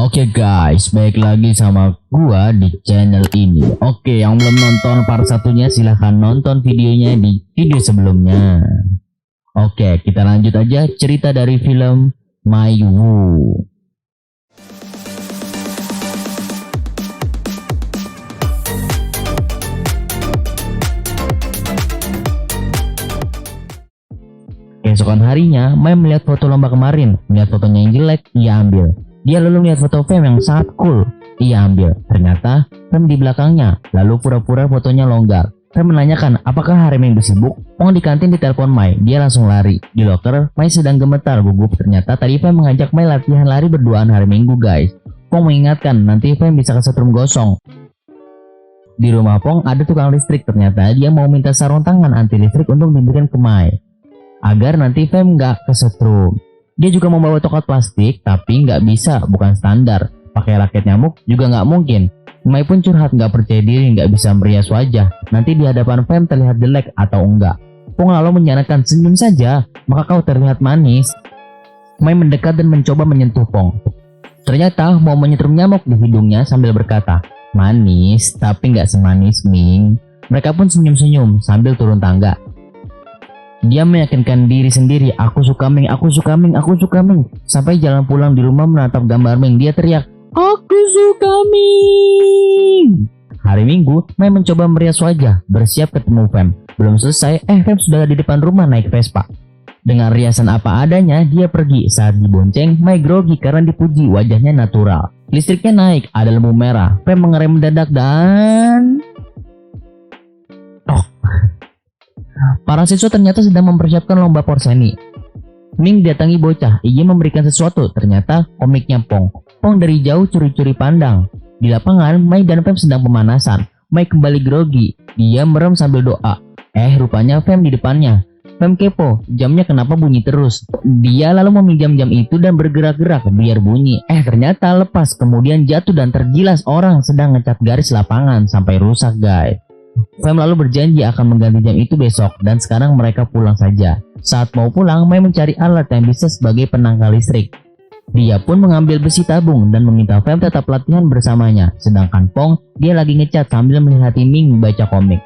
Oke guys, baik lagi sama gua di channel ini. Oke, yang belum nonton part satunya silahkan nonton videonya di video sebelumnya. Oke, kita lanjut aja cerita dari film My Woo. Keesokan harinya, Mai melihat foto lomba kemarin. Melihat fotonya yang jelek, ia ambil. Dia lalu melihat foto Fem yang sangat cool. Ia ambil. Ternyata Fem di belakangnya. Lalu pura-pura fotonya longgar. Fem menanyakan apakah hari Minggu sibuk. Pong di kantin ditelepon Mai. Dia langsung lari. Di loker, Mai sedang gemetar gugup. Ternyata tadi Fem mengajak Mai latihan lari berduaan hari Minggu guys. Pong mengingatkan nanti Fem bisa kesetrum gosong. Di rumah Pong ada tukang listrik. Ternyata dia mau minta sarung tangan anti listrik untuk diberikan ke Mai, agar nanti Fem nggak kesetrum. Dia juga membawa tongkat plastik, tapi nggak bisa, bukan standar. Pakai raket nyamuk juga nggak mungkin. Mai pun curhat nggak percaya diri, nggak bisa merias wajah. Nanti di hadapan Fem terlihat jelek atau enggak. Pong lalu menyarankan senyum saja, maka kau terlihat manis. Mai mendekat dan mencoba menyentuh Pong. Ternyata mau menyetrum nyamuk di hidungnya sambil berkata, manis, tapi nggak semanis Ming. Mereka pun senyum-senyum sambil turun tangga. Dia meyakinkan diri sendiri, aku suka Ming, aku suka Ming, aku suka Ming. Sampai jalan pulang di rumah menatap gambar Ming, dia teriak, aku suka Ming. Hari Minggu, Mai mencoba merias wajah, bersiap ketemu Fem. Belum selesai, Fem sudah di depan rumah naik Vespa. Dengan riasan apa adanya, dia pergi. Saat dibonceng, Mai grogi karena dipuji wajahnya natural. Listriknya naik, ada lampu merah. Fem mengerem mendadak dan... Para siswa ternyata sedang mempersiapkan lomba porseni. Ming datangi bocah, ia memberikan sesuatu, ternyata komiknya Pong. Pong dari jauh curi-curi pandang. Di lapangan, Mai dan Fem sedang pemanasan. Mai kembali grogi, dia merem sambil doa. Rupanya Fem di depannya. Fem kepo, jamnya kenapa bunyi terus. Dia lalu meminjam jam itu dan bergerak-gerak biar bunyi. Ternyata lepas, kemudian jatuh dan tergilas orang sedang ngecat garis lapangan sampai rusak guys. Fem lalu berjanji akan mengganti jam itu besok dan sekarang mereka pulang saja. Saat mau pulang, Mai mencari alat yang bisa sebagai penangkal listrik. Dia pun mengambil besi tabung dan meminta Fem tetap latihan bersamanya. Sedangkan Pong, dia lagi ngecat sambil melihat Ming baca komik.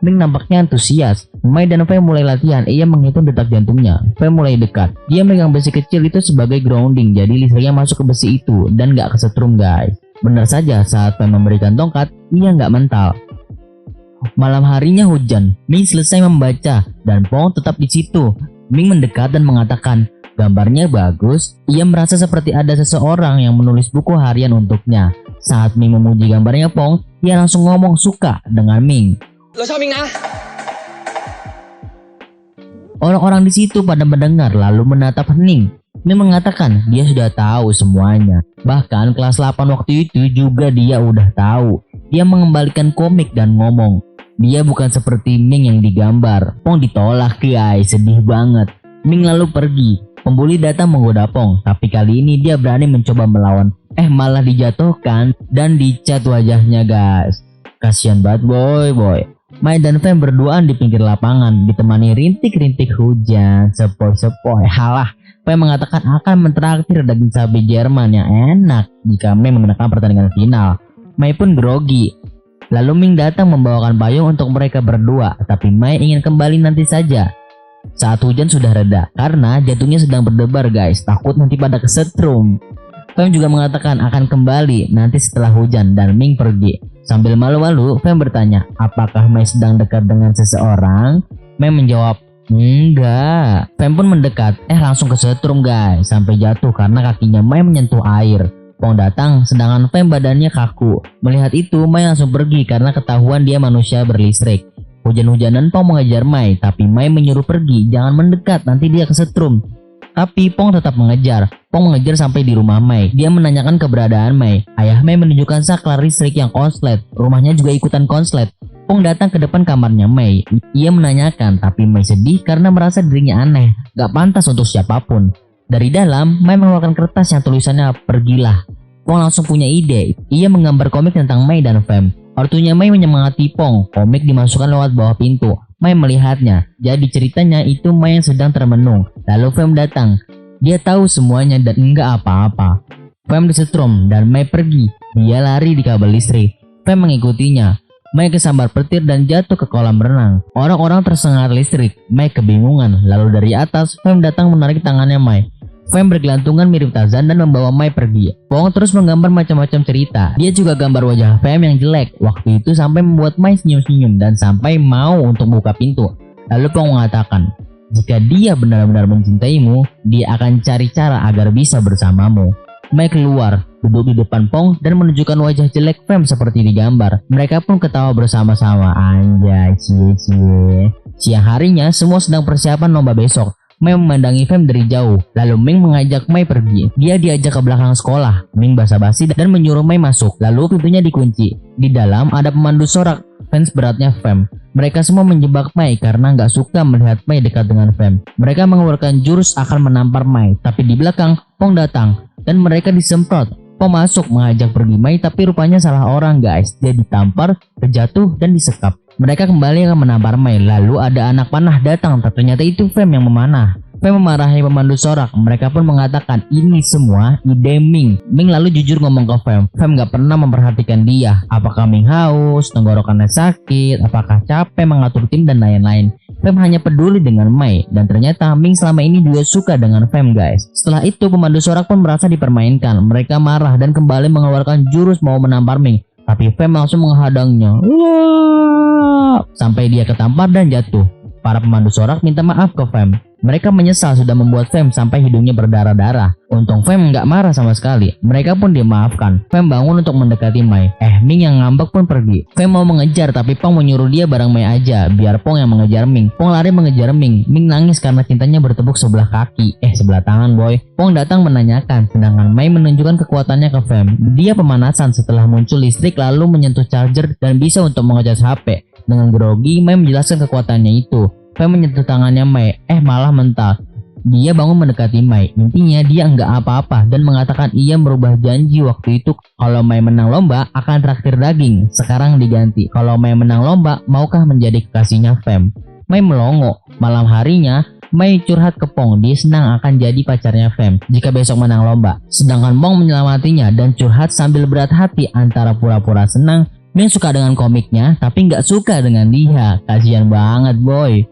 Ming nampaknya antusias. Mai dan Fem mulai latihan, ia menghitung detak jantungnya. Fem mulai dekat. Dia megang besi kecil itu sebagai grounding, jadi listriknya masuk ke besi itu dan gak kesetrum guys. Benar saja saat Fem memberikan tongkat, ia gak mental. Malam harinya hujan. Ming selesai membaca dan Pong tetap di situ. Ming mendekat dan mengatakan, gambarnya bagus. Ia merasa seperti ada seseorang yang menulis buku harian untuknya. Saat Ming memuji gambarnya Pong, ia langsung ngomong suka dengan Ming. Lo sao Ming ah? Orang-orang di situ pada mendengar lalu menatap hening. Ming mengatakan dia sudah tahu semuanya. Bahkan kelas 8 waktu itu juga dia udah tahu. Dia mengembalikan komik dan ngomong, dia bukan seperti Ming yang digambar. Pong ditolak guys, sedih banget. Ming lalu pergi. Pembuli datang menggoda Pong, tapi kali ini dia berani mencoba melawan. Malah dijatuhkan dan dicat wajahnya guys. Kasian banget boy. Mai dan Fem berduaan di pinggir lapangan, ditemani rintik-rintik hujan, sepoi-sepoi. Halah, Fem mengatakan akan mentraktir daging sapi Jerman yang enak jika Mai memenangkan pertandingan final. Mai pun grogi. Lalu Ming datang membawakan payung untuk mereka berdua, tapi Mai ingin kembali nanti saja. Saat hujan sudah reda, karena jantungnya sedang berdebar guys, takut nanti pada kesetrum. Fem juga mengatakan akan kembali nanti setelah hujan dan Ming pergi. Sambil malu-malu, Fem bertanya, apakah Mai sedang dekat dengan seseorang? Mai menjawab, enggak. Fem pun mendekat, langsung kesetrum guys, sampai jatuh karena kakinya Mai menyentuh air. Pong datang, sedangkan Fem badannya kaku. Melihat itu, Mai langsung pergi karena ketahuan dia manusia berlistrik. Hujan-hujanan Pong mengejar Mai, tapi Mai menyuruh pergi, jangan mendekat, nanti dia kesetrum. Tapi Pong tetap mengejar. Pong mengejar sampai di rumah Mai. Dia menanyakan keberadaan Mai. Ayah Mai menunjukkan saklar listrik yang konslet. Rumahnya juga ikutan konslet. Pong datang ke depan kamarnya Mai. Ia menanyakan, tapi Mai sedih karena merasa dirinya aneh, gak pantas untuk siapapun. Dari dalam, Mai mengeluarkan kertas yang tulisannya pergilah. Pong langsung punya ide. Ia menggambar komik tentang Mai dan Fem. Ortunya Mai menyemangati Pong. Komik dimasukkan lewat bawah pintu. Mai melihatnya. Jadi ceritanya itu Mai yang sedang termenung. Lalu Fem datang. Dia tahu semuanya dan enggak apa-apa. Fem disetrum dan Mei pergi. Dia lari di kabel listrik. Fem mengikutinya. Mei kesambar petir dan jatuh ke kolam renang. Orang-orang tersengat listrik. Mei kebingungan. Lalu dari atas, Fem datang menarik tangannya Mei. Fem bergelantungan mirip Tarzan dan membawa Mei pergi. Pong terus menggambar macam-macam cerita. Dia juga gambar wajah Fem yang jelek. Waktu itu sampai membuat Mei senyum-senyum dan sampai mau untuk buka pintu. Lalu Pong mengatakan, jika dia benar-benar mencintaimu, dia akan cari cara agar bisa bersamamu. Mei keluar, duduk di depan Pong dan menunjukkan wajah jelek Fem seperti digambar. Mereka pun ketawa bersama-sama. Anjay, cie-cie. Siang harinya, semua sedang persiapan lomba besok. Mei memandangi Fem dari jauh, lalu Ming mengajak Mei pergi. Dia diajak ke belakang sekolah. Ming basa-basi dan menyuruh Mei masuk, lalu pintunya dikunci. Di dalam ada pemandu sorak, fans beratnya Fem. Mereka semua menjebak Mei karena nggak suka melihat Mei dekat dengan Fem. Mereka mengeluarkan jurus akan menampar Mei, tapi di belakang Pong datang dan mereka disemprot. Pong masuk mengajak pergi Mei, tapi rupanya salah orang guys. Dia ditampar, terjatuh dan disekap. Mereka kembali akan menampar Mei. Lalu ada anak panah datang, ternyata itu Fem yang memanah. Fem memarahi pemandu sorak. Mereka pun mengatakan ini semua ide Ming. Ming lalu jujur ngomong ke Fem. Fem gak pernah memperhatikan dia. Apakah Ming haus, tenggorokannya sakit, apakah capek mengatur tim dan lain-lain. Fem hanya peduli dengan Mei. Dan ternyata Ming selama ini juga suka dengan Fem guys. Setelah itu pemandu sorak pun merasa dipermainkan. Mereka marah dan kembali mengeluarkan jurus mau menampar Ming. Tapi Fem langsung menghadangnya. Sampai dia ketampar dan jatuh. Para pemandu sorak minta maaf ke Fem. Mereka menyesal sudah membuat Fem sampai hidungnya berdarah-darah. Untung Fem nggak marah sama sekali. Mereka pun dimaafkan. Fem bangun untuk mendekati Mei. Ming yang ngambek pun pergi. Fem mau mengejar tapi Pong menyuruh dia bareng Mei aja. Biar Pong yang mengejar Ming. Pong lari mengejar Ming. Ming nangis karena cintanya bertepuk sebelah kaki. Sebelah tangan boy. Pong datang menanyakan. Sedangkan Mei menunjukkan kekuatannya ke Fem. Dia pemanasan setelah muncul listrik lalu menyentuh charger dan bisa untuk mengecas HP. Dengan grogi Mei menjelaskan kekuatannya itu. Fem menyentuh tangannya Mei, malah mental. Dia bangun mendekati Mei. Intinya dia enggak apa-apa dan mengatakan ia merubah janji waktu itu kalau Mei menang lomba akan traktir daging. Sekarang diganti. Kalau Mei menang lomba, maukah menjadi kekasihnya Fem? Mei melongo. Malam harinya, Mei curhat ke Pong. Dia senang akan jadi pacarnya Fem jika besok menang lomba. Sedangkan Pong menyelamatinya dan curhat sambil berat hati antara pura-pura senang. Ming suka dengan komiknya tapi nggak suka dengan dia. Kasian banget boy.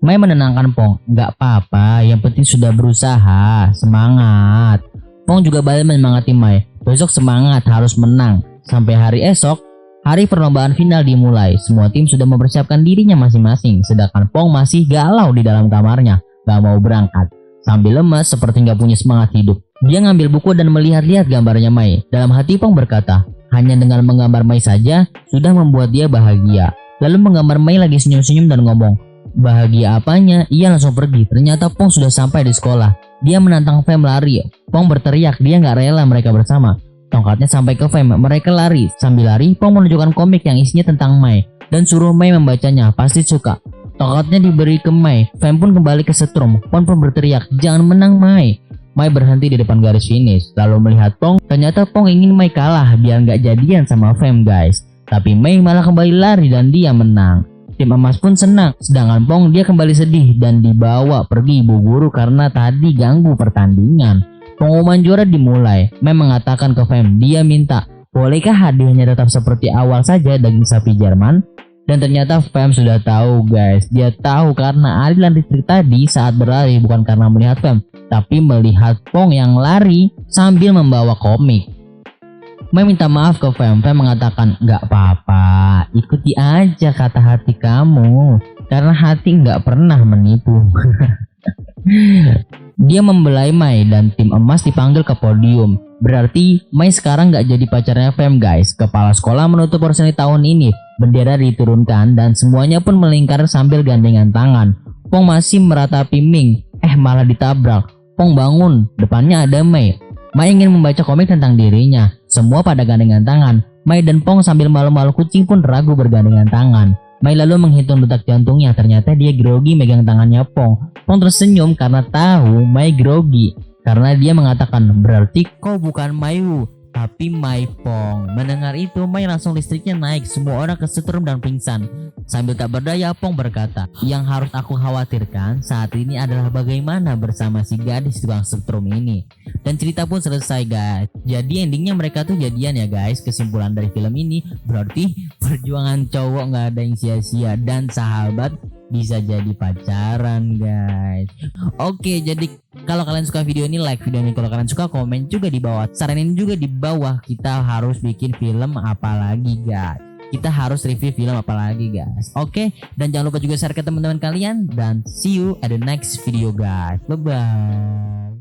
Mei menenangkan Pong, nggak apa-apa, yang penting sudah berusaha, semangat. Pong juga balik menyemangati Mei, besok semangat, harus menang. Sampai hari esok, hari perlombaan final dimulai. Semua tim sudah mempersiapkan dirinya masing-masing, sedangkan Pong masih galau di dalam kamarnya, nggak mau berangkat. Sambil lemas seperti nggak punya semangat hidup. Dia ngambil buku dan melihat-lihat gambarnya Mei. Dalam hati Pong berkata, hanya dengan menggambar Mei saja sudah membuat dia bahagia. Lalu menggambar Mei lagi senyum-senyum dan ngomong, bahagia apanya? Ia langsung pergi. Ternyata Pong sudah sampai di sekolah. Dia menantang Fem lari. Pong berteriak, dia nggak rela mereka bersama. Tongkatnya sampai ke Fem, mereka lari. Sambil lari, Pong menunjukkan komik yang isinya tentang Mei dan suruh Mei membacanya, pasti suka. Tongkatnya diberi ke Mei. Fem pun kembali ke setrum. Pong pun berteriak, jangan menang Mei. Mei berhenti di depan garis finish, lalu melihat Pong. Ternyata Pong ingin Mei kalah biar nggak jadian sama Fem guys. Tapi Mei malah kembali lari dan dia menang. Tim emas pun senang, sedangkan Pong dia kembali sedih dan dibawa pergi ibu guru karena tadi ganggu pertandingan. Pengumuman juara dimulai. Mei mengatakan ke Fem, dia minta, bolehkah hadiahnya tetap seperti awal saja, daging sapi Jerman? Dan ternyata Fem sudah tahu guys. Dia tahu karena aliran listrik tadi saat berlari bukan karena melihat Fem, tapi melihat Pong yang lari sambil membawa komik. Mei minta maaf ke Fem. Fem mengatakan, gak apa-apa, ikuti aja kata hati kamu, karena hati gak pernah menipu. Dia membelai Mei dan tim emas dipanggil ke podium. Berarti Mei sekarang gak jadi pacarnya Fem guys. Kepala sekolah menutup perseni tahun ini. Bendera diturunkan dan semuanya pun melingkar sambil gandengan tangan. Pong masih meratapi Ming, malah ditabrak. Pong bangun, depannya ada Mei. Mei ingin membaca komik tentang dirinya. Semua pada gandengan tangan. Mei dan Pong sambil malu-malu kucing pun ragu bergandengan tangan. Mei lalu menghitung detak jantungnya. Ternyata dia grogi megang tangannya Pong. Pong tersenyum karena tahu Mei grogi. Karena dia mengatakan, berarti kau bukan Meiwu, Tapi Mai Pong mendengar itu, Mai langsung listriknya naik. Semua orang kesetrum dan pingsan. Sambil tak berdaya, Pong berkata, yang harus aku khawatirkan saat ini adalah bagaimana bersama si gadis tukang setrum ini. Dan cerita pun selesai guys. Jadi endingnya mereka tuh jadian ya guys. Kesimpulan dari film ini berarti perjuangan cowok nggak ada yang sia-sia dan sahabat bisa jadi pacaran guys. Oke, jadi kalau kalian suka video ini, like video ini. Kalau kalian suka, komen juga di bawah. Saranin juga di bawah kita harus bikin film apa lagi guys. Kita harus review film apa lagi guys. Oke, dan jangan lupa juga share ke teman-teman kalian. Dan see you at the next video guys. Bye bye.